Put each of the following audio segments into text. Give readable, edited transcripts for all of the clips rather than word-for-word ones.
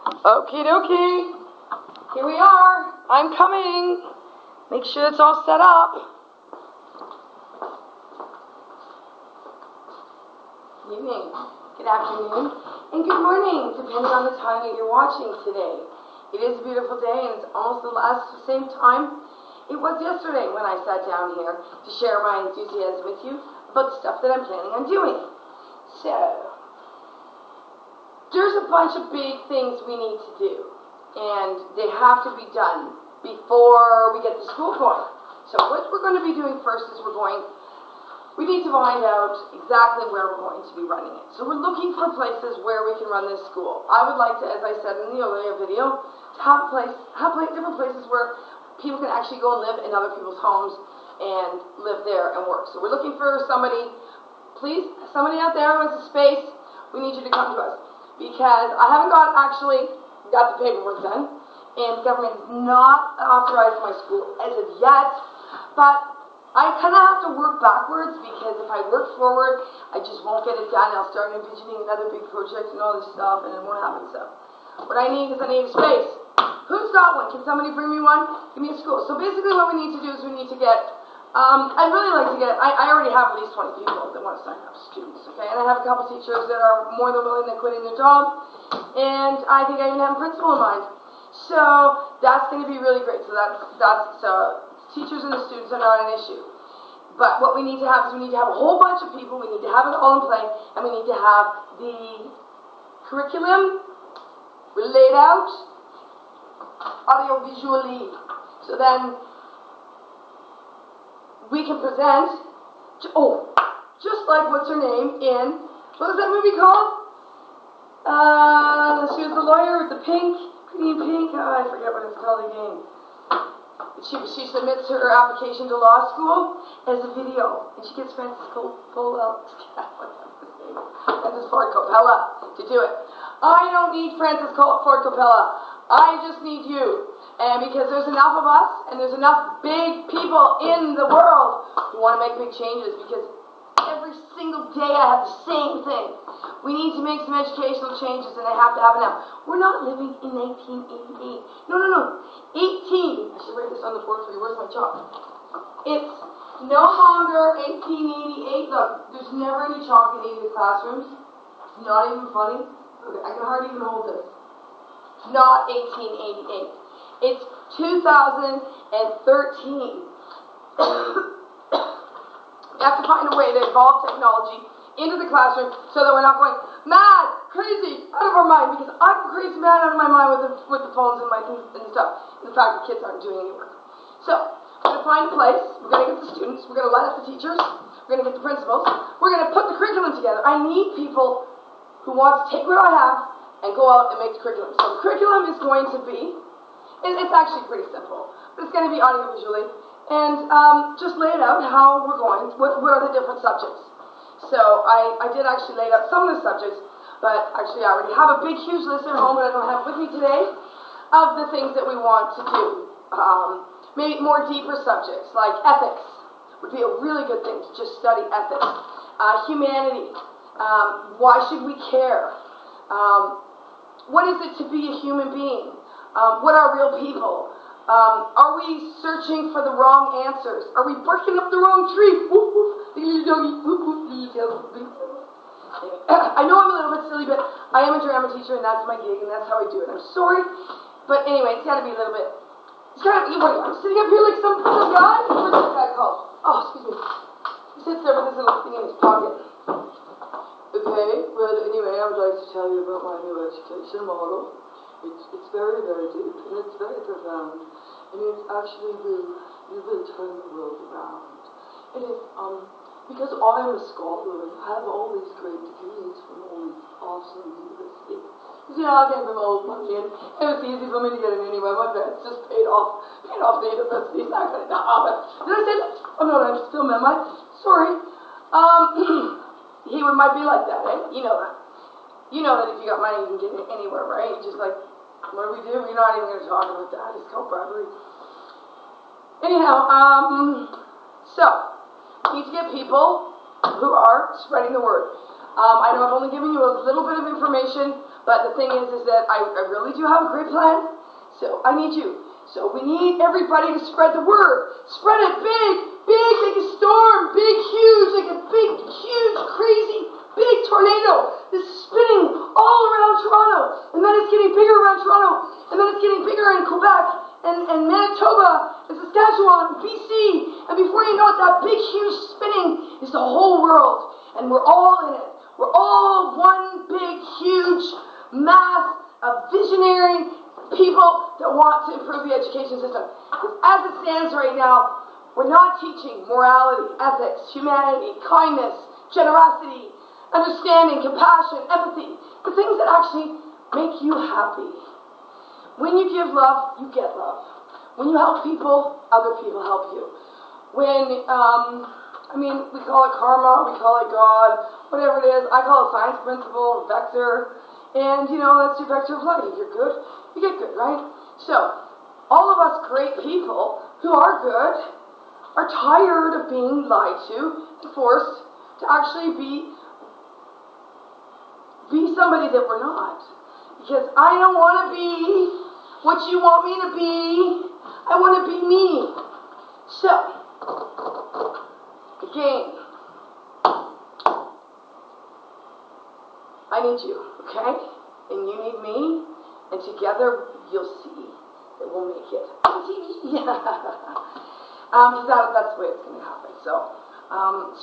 Okie dokie. Here we are. I'm coming. Make sure it's all set up. Good evening, good afternoon, and good morning, depending on the time that you're watching today. It is a beautiful day, and it's almost the same time it was yesterday when I sat down here to share my enthusiasm with you about the stuff that I'm planning on doing. So, there's a bunch of big things we need to do, and they have to be done before we get the school going. So what we're going to be doing first is we need to find out exactly where we're going to be running it. So we're looking for places where we can run this school. I would like to, as I said in the earlier video, to have different places where people can actually go and live in other people's homes and live there and work. So we're looking for somebody, please, somebody out there who has a space, we need you to come to us. Because I haven't got the paperwork done, and the government has not authorized my school as of yet, but I kind of have to work backwards, because if I work forward, I just won't get it done. I'll start envisioning another big project and all this stuff, and it won't happen. So what I need is a space. Who's got one? Can somebody bring me one? Give me a school. So basically what we need to do is we need to get, I'd really like to get, I already have at least 20 people that want to sign up, students, okay? And I have a couple teachers that are more than willing to quit in their job, and I think I even have a principal in mind. So that's going to be really great. So teachers and the students are not an issue. But what we need to have is we need to have a whole bunch of people, we need to have it all in play, and we need to have the curriculum laid out audio-visually. So then we can present, just like what's her name in, what was that movie called? She was the lawyer with the pink, pretty pink, I forget what it's called again. She submits her application to law school as a video, and she gets Francis Ford Coppola to do it. I don't need Francis Ford Coppola. I just need you. And because there's enough of us, and there's enough big people in the world who want to make big changes, because every single day I have the same thing. We need to make some educational changes, and they have to happen now. We're not living in 1988. No. 18. I should write this on the board for you. Where's my chalk? It's no longer 1888. Look, there's never any chalk in any of the classrooms. It's not even funny. Okay, I can hardly even hold this. It's not 1888. It's 2013. We have to find a way to evolve technology into the classroom so that we're not going mad, crazy, out of our mind, because I'm crazy mad out of my mind with the phones and stuff, and the fact that kids aren't doing any work. So, we're going to find a place, we're going to get the students, we're going to line up the teachers, we're going to get the principals, we're going to put the curriculum together. I need people who want to take what I have and go out and make the curriculum. So the curriculum is going to be, it's actually pretty simple, but it's going to be audio-visually, and just lay it out how we're going, what are the different subjects. So I did actually lay out some of the subjects, but actually I already have a big, huge list at home that I don't have with me today of the things that we want to do. Maybe more deeper subjects, like ethics would be a really good thing to just study ethics. Humanity, why should we care? What is it to be a human being? What are real people? Are we searching for the wrong answers? Are we barking up the wrong tree? Woof, woof. I know I'm a little bit silly, but I am a drama teacher, and that's my gig, and that's how I do it. I'm sorry, but anyway, it's got to be a little bit. It's got to be. I'm sitting up here like some guy. What's this guy called? Oh, excuse me. He sits there with this little thing in his pocket. Okay, well, anyway, I would like to tell you about my new education model. It's very, very deep, and it's very profound, and it's actually will turn the world around. And it's, because I'm a scholar and have all these great degrees from all these awesome universities. You know, I came from old money, and it was easy for me to get in anyway. My parents just paid off the universities. I couldn't have it. Did I say that? Oh no, I'm still man. Sorry. He might be like that, eh? You know that. You know that if you got money, you can get anywhere, right? Just like, what do we do? We're not even going to talk about that. It's called bribery. Anyhow, so, we need to get people who are spreading the word. I know I've only given you a little bit of information, But the thing is that I really do have a great plan. So I need you. So we need everybody to spread the word. Spread it big, big, like a storm, big, huge, like a big, huge, crazy, big tornado that's spinning all around Toronto. And then it's getting bigger around Toronto. And then it's getting bigger in Quebec and Manitoba and Saskatchewan and BC. And before you know it, that big, huge spinning is the whole world. And we're all in it. We're all one big, huge mass of visionary people that want to improve the education system. As it stands right now, we're not teaching morality, ethics, humanity, kindness, generosity, understanding, compassion, empathy, the things that actually make you happy. When you give love, you get love. When you help people, other people help you. When, we call it karma, we call it God, whatever it is. I call it science principle, vector, and, that's your vector of life. If you're good, you get good, right? So, all of us great people who are good are tired of being lied to and forced to actually be somebody that we're not. Because I don't want to be what you want me to be. I want to be me. So, again, I need you, okay? And you need me, and together you'll see that we'll make it on TV. That's the way it's going to happen. So,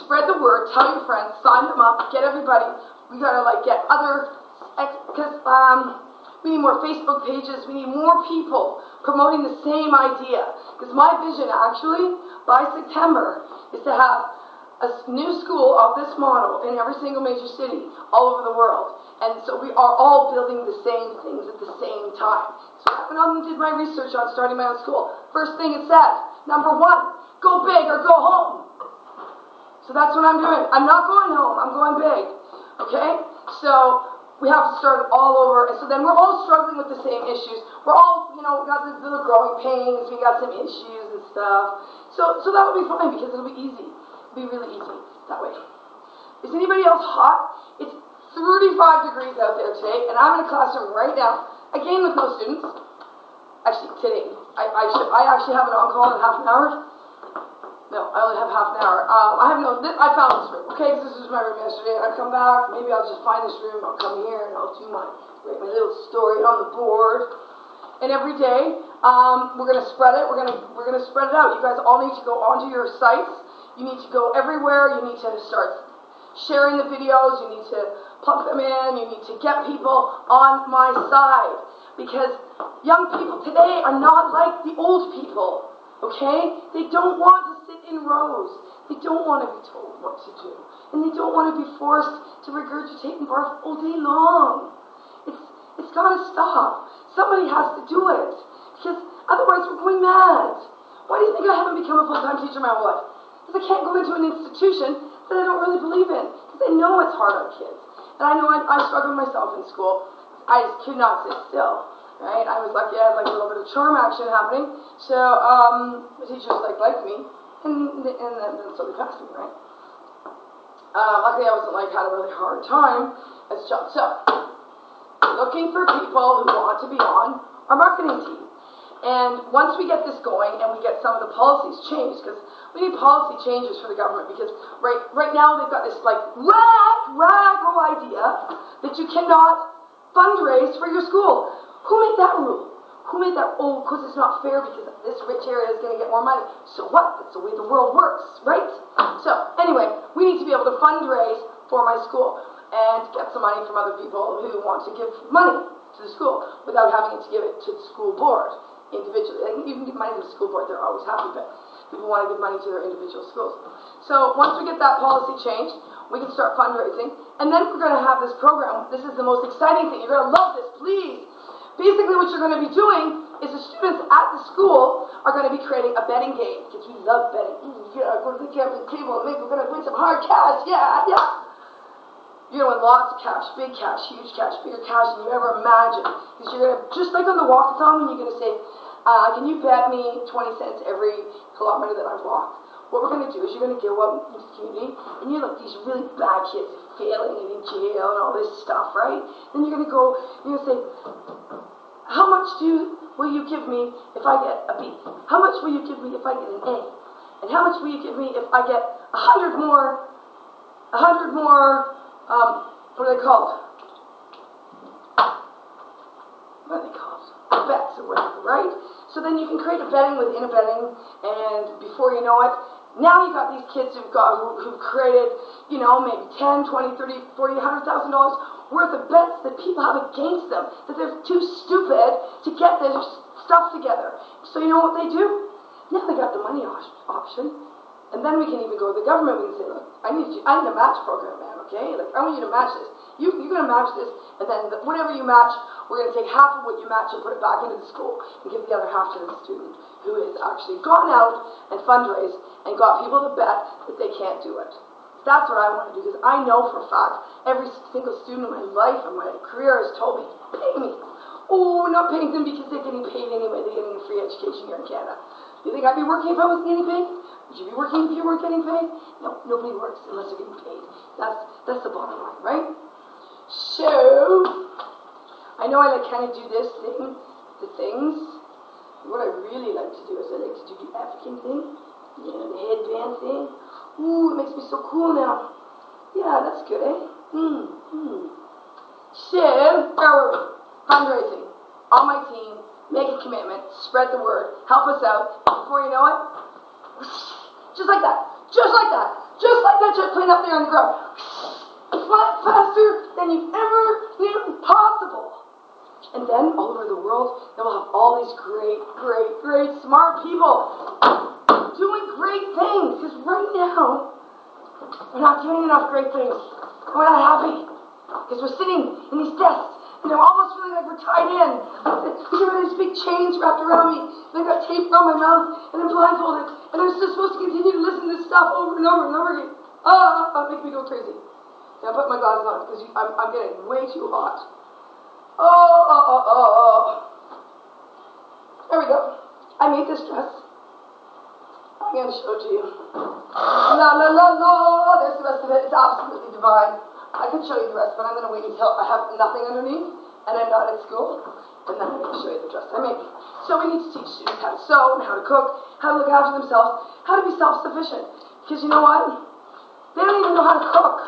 spread the word, tell your friends, sign them up, get everybody. We got to get other, because we need more Facebook pages, we need more people promoting the same idea. Because my vision actually, by September, is to have a new school of this model in every single major city all over the world. And so we are all building the same things at the same time. So I went on and did my research on starting my own school. First thing it said, number 1, go big or go home. So that's what I'm doing. I'm not going home, I'm going big. Okay? So we have to start it all over. And so then we're all struggling with the same issues. We're all, we got these little growing pains, we got some issues and stuff. So that would be fine because it'll be easy. It'll be really easy that way. Is anybody else hot? It's 35 degrees out there today, and I'm in a classroom right now, again with no students. Actually, today. I actually have an on-call in half an hour. No, I only have half an hour. I found this room, okay, because this was my room yesterday, and I've come back, maybe I'll just find this room, I'll come here, and I'll write my little story on the board. And every day, we're going to spread it, we're going to spread it out. You guys all need to go onto your sites, you need to go everywhere, you need to start sharing the videos, you need to plug them in, you need to get people on my side. Because young people today are not like the old people, okay? They don't want to sit in rows. They don't want to be told what to do. And they don't want to be forced to regurgitate and barf all day long. It's got to stop. Somebody has to do it. Because otherwise we're going mad. Why do you think I haven't become a full-time teacher my whole life? Because I can't go into an institution that I don't really believe in. Because I know it's hard on kids. And I know I struggled myself in school. I just could not sit still, right? I was lucky I had a little bit of charm action happening. So the teachers liked me, and so they passed me, right? Luckily I wasn't had a really hard time as a child. So looking for people who want to be on our marketing team. And once we get this going and we get some of the policies changed, because we need policy changes for the government, because right now they've got this wacko idea that you cannot fundraise for your school. Who made that rule? Who made that? Oh, because it's not fair because this rich area is going to get more money. So what? That's the way the world works, right? So anyway, we need to be able to fundraise for my school and get some money from other people who want to give money to the school without having to give it to the school board individually. You can give money to the school board, they're always happy, but people want to give money to their individual schools. So once we get that policy changed, we can start fundraising, and then we're going to have this program. This is the most exciting thing. You're going to love this, please. Basically what you're going to be doing is the students at the school are going to be creating a betting game, because we love betting. Yeah, go to the gambling table, and maybe we're going to win some hard cash, yeah. You're going to win lots of cash, big cash, huge cash, bigger cash than you ever imagined. Because you're going to, just like on the walkathon, when you're going to say, can you bet me 20 cents every kilometer that I walk? What we're going to do is you're going to go out into the community, and you're these really bad kids, failing and in jail and all this stuff, right? Then you're going to go, you're going to say, how much will you give me if I get a B? How much will you give me if I get an A? And how much will you give me if I get 100 more, what are they called? What are they called? Bets or whatever, right? So then you can create a betting within a betting, and before you know it, now you've got these kids who've created, you know, maybe 10, 20, 30, 40, $100,000 worth of bets that people have against them, that they're too stupid to get their stuff together. So you know what they do? Now they got the money option, and then we can even go to the government. We can say, look, I need a match program, man, okay? Like, I want you to match this. You're going to match this, and then whatever you match, we're going to take half of what you match and put it back into the school and give the other half to the student who has actually gone out and fundraised and got people to bet that they can't do it. That's what I want to do, because I know for a fact every single student in my life and my career has told me, pay me. Oh, we're not paying them because they're getting paid anyway. They're getting a free education here in Canada. Do you think I'd be working if I wasn't getting paid? Would you be working if you weren't getting paid? No, nobody works unless they're getting paid. That's the bottom line, right? So, I know I kind of do this thing, the things. What I really like to do is I like to do the African thing, you know, the headband thing. Ooh, it makes me so cool now. Yeah, that's good, eh? So, fundraising. On my team, make a commitment, spread the word, help us out. Before you know it, just like that, just jet plane up there on the ground. Fly faster than you ever knew possible. And then all over the world, then we'll have all these great, smart people doing great things. Because right now, we're not doing enough great things. And we're not happy. Because we're sitting in these desks, and I'm almost feeling like we're tied in. Look at these big chains wrapped around me. And I've got tape around my mouth, and I'm blindfolded. And I'm still supposed to continue to listen to this stuff over and over and over again. It makes me go crazy. Now I put my glasses on because I'm getting way too hot. There we go. I made this dress. I'm going to show it to you. La la la la. There's the rest of it. It's absolutely divine. I could show you the rest, but I'm going to wait until I have nothing underneath and I'm not at school, and then I'm going to show you the dress I made. So we need to teach students how to sew and how to cook, how to look after themselves, how to be self-sufficient. Because you know what? They don't even know how to cook.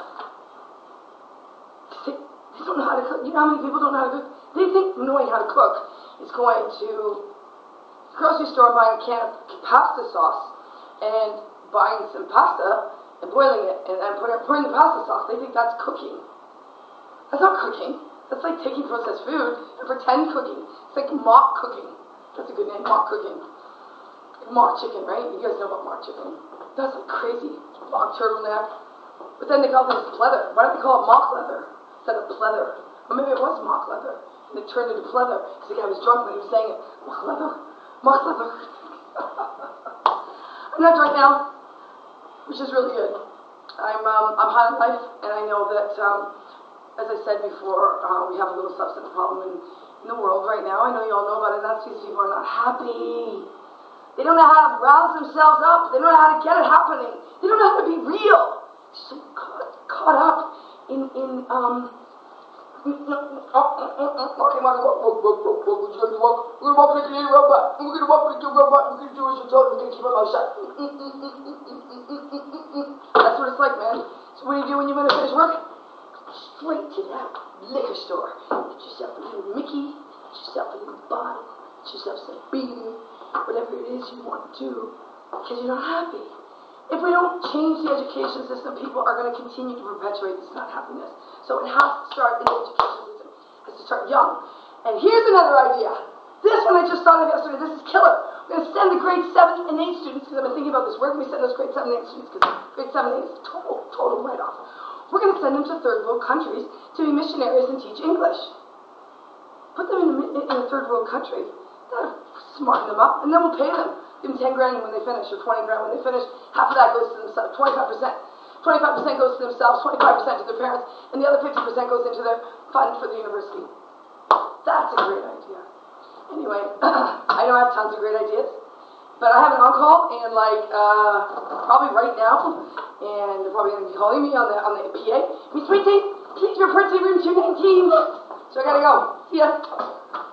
They don't know how to cook. You know how many people don't know how to cook? They think knowing how to cook is going to the grocery store and buying a can of pasta sauce and buying some pasta and boiling it and pouring the pasta sauce. They think that's cooking. That's not cooking. That's like taking processed food and pretend cooking. It's like mock cooking. That's a good name, mock cooking. Like mock chicken, right? You guys know about mock chicken. That's like crazy. Mock turtleneck. But then they call things pleather. Why don't they call it mock leather instead of pleather? Or maybe it was mock leather. And it turned into pleather. Because the guy was drunk when he was saying it. Mock leather. Mock leather. I'm not drunk now, which is really good. I'm high on life, and I know that, as I said before, we have a little substance problem in the world right now. I know you all know about it, and that's because people are not happy. They don't know how to rouse themselves up. They don't know how to get it happening. They don't know how to be real. So caught up in okay, Mark, we're gonna walk like a little robot. We're gonna walk like a robot. We're gonna do as you're told. We're gonna keep our mouth shut. That's what it's like, man. So what do you do when you're gonna finish work? Straight to that liquor store. Get yourself a little Mickey. Get yourself a little bottle. Get yourself some beer. Whatever it is you want to do, because you're not happy. If we don't change the education system, people are going to continue to perpetuate this unhappiness. So it has to start in the education system. It has to start young. And here's another idea. This one I just thought of yesterday. This is killer. We're going to send the grade 7 and 8 students, because I've been thinking about this. Where can we send those grade 7 and 8 students? Because grade 7 and 8 is total write-off. We're going to send them to third world countries to be missionaries and teach English. Put them in a third world country. That'll smarten them up, and then we'll pay them. Give them 10 grand when they finish, or 20 grand when they finish. Half of that goes to themselves, 25%. 25% goes to themselves, 25% to their parents, and the other 50% goes into their fund for the university. That's a great idea. Anyway, I know I have tons of great ideas, but I have an on-call, and probably right now, and they're probably going to be calling me on the PA. Miss Winton, please report to room 219. So I gotta go. See ya.